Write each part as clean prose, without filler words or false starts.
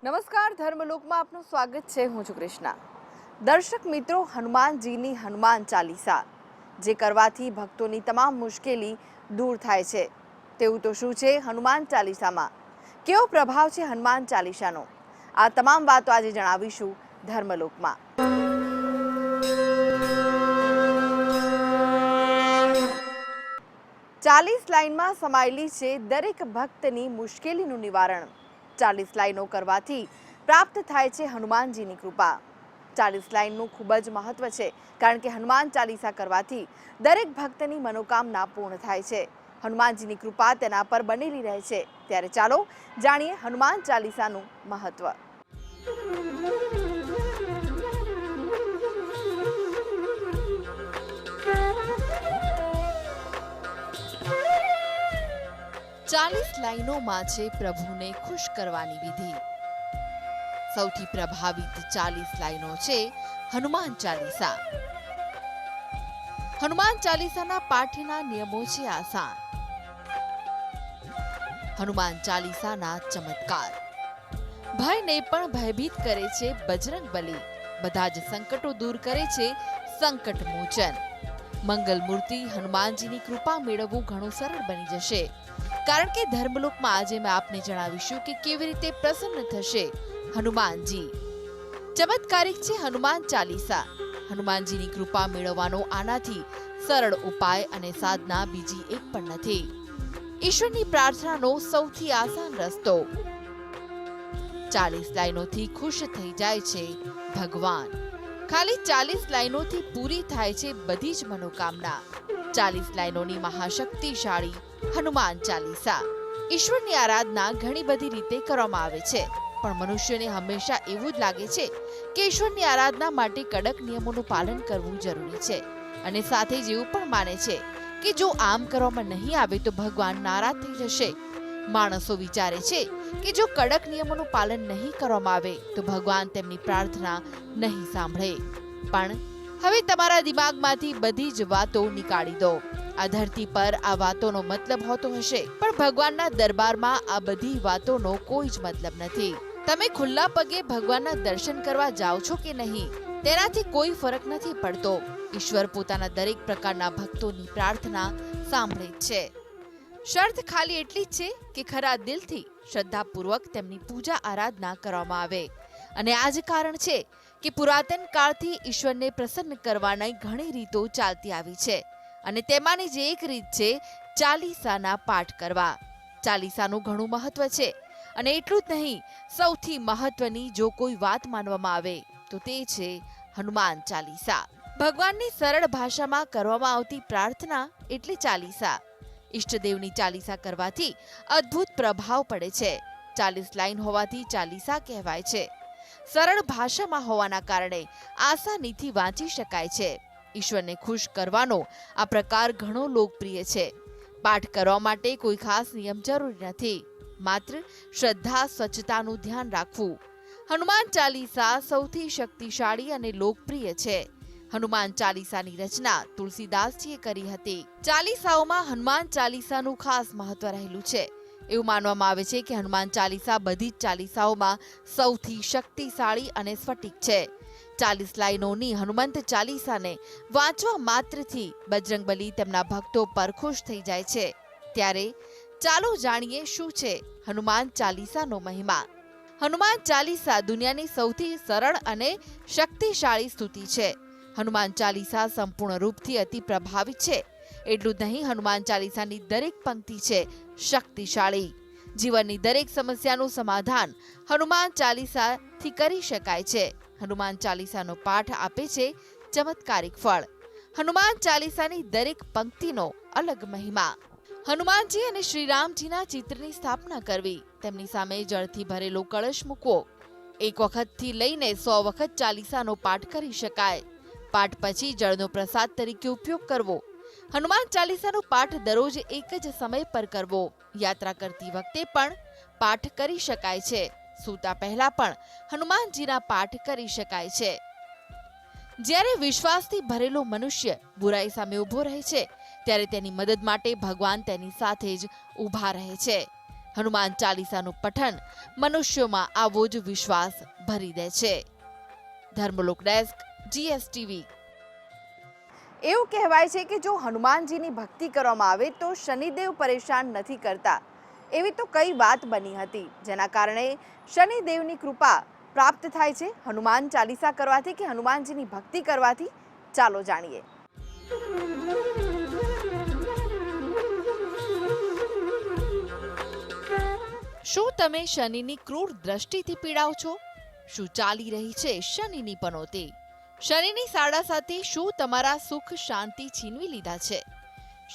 નમસ્કાર, ધર્મલોકમાં આપનું સ્વાગત છે. હું છું કૃષ્ણા. દર્શક મિત્રો, હનુમાનજીની હનુમાન ચાલીસા જે કરવાથી ભક્તોની તમામ મુશ્કેલી દૂર થાય છે, તેવું તો શું છે હનુમાન ચાલીસામાં? કેવો પ્રભાવ છે હનુમાન ચાલીસાનો? આ તમામ વાતો આજે જણાવીશું ધર્મલોકમાં. 40 લાઈનમાં સમાયેલી છે દરેક ભક્તની મુશ્કેલીનું નિવારણ. 40 લાઈનો કરવાથી પ્રાપ્ત થાય છે હનુમાનજીની કૃપા. 40 લાઈનનું ખૂબ જ મહત્વ છે, કારણ કે હનુમાન ચાલીસા કરવાથી દરેક ભક્તની મનોકામના પૂર્ણ થાય છે. હનુમાનજીની કૃપા તેના પર બનેલી રહે છે. ત્યારે ચાલો જાણીએ હનુમાન ચાલીસાનું મહત્વ. ચાલીસ લાઈનોમાં છે પ્રભુને ખુશ કરવાની વિધિ. સૌથી પ્રભાવિત 40 લાઈનો છે હનુમાન ચાલીસા. હનુમાન ચાલીસાના પાઠના નિયમો છે આસાન. હનુમાન ચાલીસાના ચમત્કાર. ભયને પણ ભયભીત કરે છે બજરંગ બલી. બધા જ સંકટો દૂર કરે છે સંકટ મોચન. મંગલ મૂર્તિ હનુમાનજીની કૃપા મેળવવું ઘણું સરળ બની જશે, કારણ કે ધર્મલોકમાં આજે મેં આપને જણાવીશું કે કેવી રીતે પ્રસન્ન થશે હનુમાનજી. ચમત્કારિક છે હનુમાન ચાલીસા. હનુમાનજીની કૃપા મેળવવાનો આનાથી સરળ ઉપાય અને સાધના બીજી એક પણ નથી. ઈશ્વરની પ્રાર્થનાનો સૌથી આસાન રસ્તો. 40 લાઈનોથી ખુશ થઈ જાય છે ભગવાન. ખાલી 40 લાઈનોથી પૂરી થાય છે બધી જ મનોકામના. 40 લાઈનોની મહાશક્તિશાળી હનુમાન ચાલીસા. ઈશ્વરની આરાધના ઘણી બધી રીતે કરવામાં આવે છે, પણ મનુષ્યને હંમેશા એવું જ લાગે છે કે ઈશ્વરની આરાધના માટે કડક નિયમોનું પાલન કરવું જરૂરી છે, અને સાથે જ એવું પણ માને છે કે જો આમ કરવામાં નહીં આવે તો ભગવાન નારાજ થઈ જશે. માણસો વિચારે છે કે જો કડક નિયમોનું પાલન નહીં કરવામાં આવે તો ભગવાન તેમની પ્રાર્થના નહીં સાંભળે. પણ હવે તમારા દિમાગમાંથી બધી જ વાતો નીકાળી દો. આ ધરતી પર આ વાતોનો મતલબ હોતો હશે, પણ ભગવાનના દરબારમાં આ બધી વાતોનો કોઈ જ મતલબ નથી. તમે ખુલ્લા પગે ભગવાનના દર્શન કરવા જાઓ છો કે નહીં, તેનાથી કોઈ ફરક નથી પડતો. ઈશ્વર પોતાના દરેક પ્રકારના ભક્તોની પ્રાર્થના સાંભળે જ છે. શરત ખાલી એટલી જ છે કે ખરા દિલથી શ્રદ્ધાપૂર્વક તેમની પૂજા આરાધના કરવામાં આવે. અને આ જ કારણ છે કે પુરાતન કાળથી ઈશ્વરને પ્રસન્ન કરવાની ઘણી રીતો ચાલતી આવી છે, અને તેમાંની જ એક રીત છે ચાલીસાના પાઠ કરવા. ચાલીસાનું ઘણું મહત્વ છે, અને એટલું જ નહીં, સૌથી મહત્વની જો કોઈ વાત માનવામાં આવે તો તે છે હનુમાન ચાલીસા. ભગવાનની સરળ ભાષામાં કરવામાં આવતી પ્રાર્થના એટલે ચાલીસા. ઈષ્ટદેવની ચાલીસા કરવાથી અદ્ભુત પ્રભાવ પડે છે. 40 લાઈન હોવાથી ચાલીસા કહેવાય છે. સરળ ભાષામાં હોવાના કારણે આસાનીથી વાંચી શકાય છે. ઈશ્વરને ખુશ કરવાનો આ પ્રકાર ઘણો લોકપ્રિય છે. પાઠ કરવા માટે કોઈ ખાસ નિયમ જરૂરી નથી, માત્ર શ્રદ્ધા, સ્વચ્છતાનું ધ્યાન રાખવું. હનુમાન ચાલીસા સૌથી શક્તિશાળી અને લોકપ્રિય છે. હનુમાન ચાલીસાની રચના તુલસીદાસજીએ કરી હતી. ચાલીસાઓમાં હનુમાન ચાલીસાનું ખાસ મહત્વ રહેલું છે. એવું માનવામાં આવે છે કે હનુમાન ચાલીસા બધી જ ચાલીસાઓમાં સૌથી શક્તિશાળી અને સ્ફટિક છે. 40 લાઈનોની હનુમંત ચાલીસાને વાંચવા માત્રથી બજરંગબલી તેમના ભક્તો પર ખુશ થઈ જાય છે. ત્યારે ચાલો જાણીએ શું છે હનુમાન ચાલીસાનો મહિમા. હનુમાન ચાલીસા દુનિયાની સૌથી સરળ અને શક્તિશાળી સ્તુતિ છે. હનુમાન ચાલીસા સંપૂર્ણ રૂપથી અતિ પ્રભાવિત છે. એટલું જ નહીં, હનુમાન ચાલીસાની દરેક પંક્તિ છે શક્તિશાળી. જીવનની દરેક સમસ્યાનું સમાધાન હનુમાન ચાલીસાથી કરી શકાય છે. હનુમાન ચાલીસાનો પાઠ આપે છે ચમત્કારિક ફળ. હનુમાન ચાલીસાની દરેક પંક્તિનો અલગ મહિમા. હનુમાનજી અને શ્રીરામજીના ચિત્રની સ્થાપના કરવી, તેમની સામે જળથી ભરેલો કળશ મૂકવો. એક વખતથી લઈને 100 વખત ચાલીસાનો પાઠ કરી શકાય. પાઠ પછી જળનો પ્રસાદ તરીકે ઉપયોગ કરવો. હનુમાન ચાલીસાનો પાઠ દરરોજ એક જ સમય પર કરવો. યાત્રા કરતી વખતે પણ પાઠ કરી શકાય છે. સૂતા પહેલા પણ હનુમાનજીના પાઠ કરી શકાય છે. જ્યારે વિશ્વાસથી ભરેલો મનુષ્ય બુરાઈ સામે ઊભો રહે છે, ત્યારે તેની મદદ માટે ભગવાન તેની સાથે જ ઊભા રહે છે. હનુમાન ચાલીસાનું પઠન મનુષ્યોમાં આવો જ વિશ્વાસ ભરી દે છે. Dharmalok desk, GSTV. એવું કહેવાય છે કે જો હનુમાનજીની ભક્તિ કરવામાં આવે તો શનિદેવ પરેશાન નથી કરતા. એવી તો કઈ વાત બની હતી જેના કારણે શનિદેવની કૃપા પ્રાપ્ત થાય છે હનુમાન ચાલીસા કરવાથી કે હનુમાનજીની ભક્તિ કરવાથી. ચાલો જાણીએ. શું તમે શનિની ક્રૂર દ્રષ્ટિથી પીડાવ છો? શું ચાલી રહી છે શનિની પનોતી? શનિની સાડાસાતી શું તમારા સુખ શાંતિ છીનવી લીધા છે?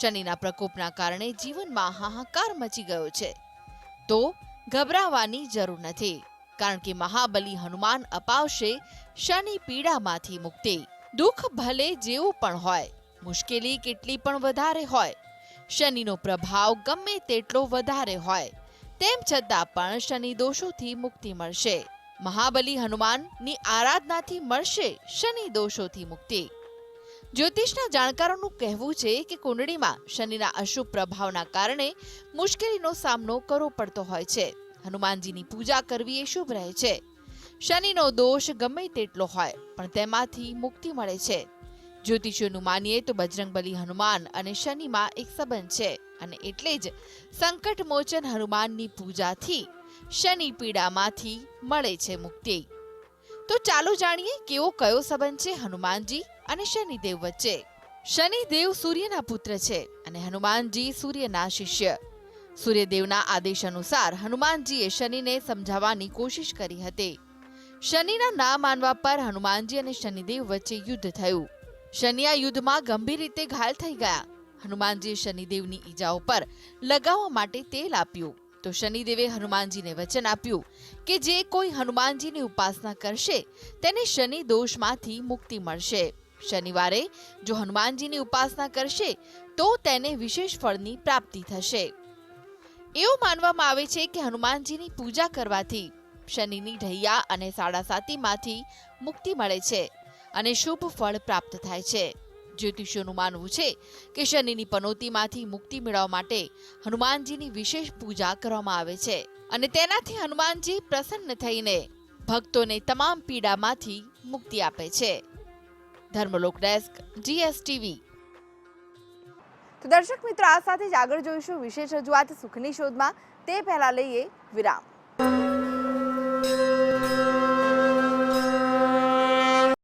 શનિના પ્રકોપના કારણે જીવનમાં હાહાકાર મચી ગયો છે? તો ગભરાવાની જરૂર નથી, કારણ કે મહાબલી હનુમાન અપાવશે શનિ પીડામાંથી મુક્તિ. દુઃખ ભલે જેવું પણ હોય, મુશ્કેલી કેટલી પણ વધારે હોય, શનિનો પ્રભાવ ગમે તેટલો વધારે હોય, તેમ છતાં પણ શનિ દોષોથી મુક્તિ મળશે. મહાબલી હનુમાનની આરાધનાથી મળશે શનિ દોષોથી મુક્તિ. જ્યોતિષના જાણકારોનું કહેવું છે કે કુંડળીમાં શનિના અશુભ પ્રભાવના કારણે મુશ્કેલીનો સામનો કરવો પડતો હોય છે. હનુમાનજીની પૂજા કરવી એ શુભ રહે છે. શનિનો દોષ ગમે તેટલો હોય પણ તેમાંથી મુક્તિ મળે છે. જ્યોતિષીઓનું માનીએ તો બજરંગબલી હનુમાન અને શનિમાં એક સંબંધ છે અને એટલે જ સંકટ મોચન હનુમાનની પૂજાથી શનિ પીડામાંથી મળે છે મુક્તિ. તો ચાલો જાણીએ કેવો કયો સંબંધ છે હનુમાનજી અને શનિદેવ વચ્ચે. શનિદેવ સૂર્યના પુત્ર છે અને હનુમાનજી સૂર્યના શિષ્ય. સૂર્યદેવના આદેશ અનુસાર હનુમાનજીએ શનિને સમજાવવાની કોશિશ કરી હતી. શનિના ના માનવા પર હનુમાનજી અને શનિદેવ વચ્ચે યુદ્ધ થયું. શનિ આ યુદ્ધમાં ગંભીર રીતે ઘાયલ થઈ ગયા. હનુમાનજીએ શનિદેવની ઈજાઓ પર લગાવવા માટે તેલ આપ્યું તો શનિદેવે હનુમાનજીને વચન આપ્યું કે જે કોઈ હનુમાનજીની ઉપાસના કરશે તેને શનિ દોષમાંથી મુક્તિ મળશે. શનિવારે જો હનુમાનજીની ઉપાસના કરશે તો તેને વિશેષ ફળની પ્રાપ્તિ થશે. એવું માનવામાં આવે છે કે હનુમાનજીની પૂજા કરવાથી શનિની ઢૈયા અને સાડાસાતીમાંથી મુક્તિ મળે છે અને શુભ ફળ પ્રાપ્ત થાય છે. જ્યોતિષીઓનું માનવું છે કે શનિની પનોતીમાંથી મુક્તિ મેળવવા માટે હનુમાનજીની વિશેષ પૂજા કરવામાં આવે છે અને તેનાથી હનુમાનજી પ્રસન્ન થઈને ભક્તોને તમામ પીડામાંથી મુક્તિ આપે છે. Dharmalok desk, GSTV. તો દર્શક મિત્રો, આ સાથે જ આગળ જોઈશું વિશેષ રજૂઆત સુખની શોધમાં. તે પહેલા લઈએ વિરામ.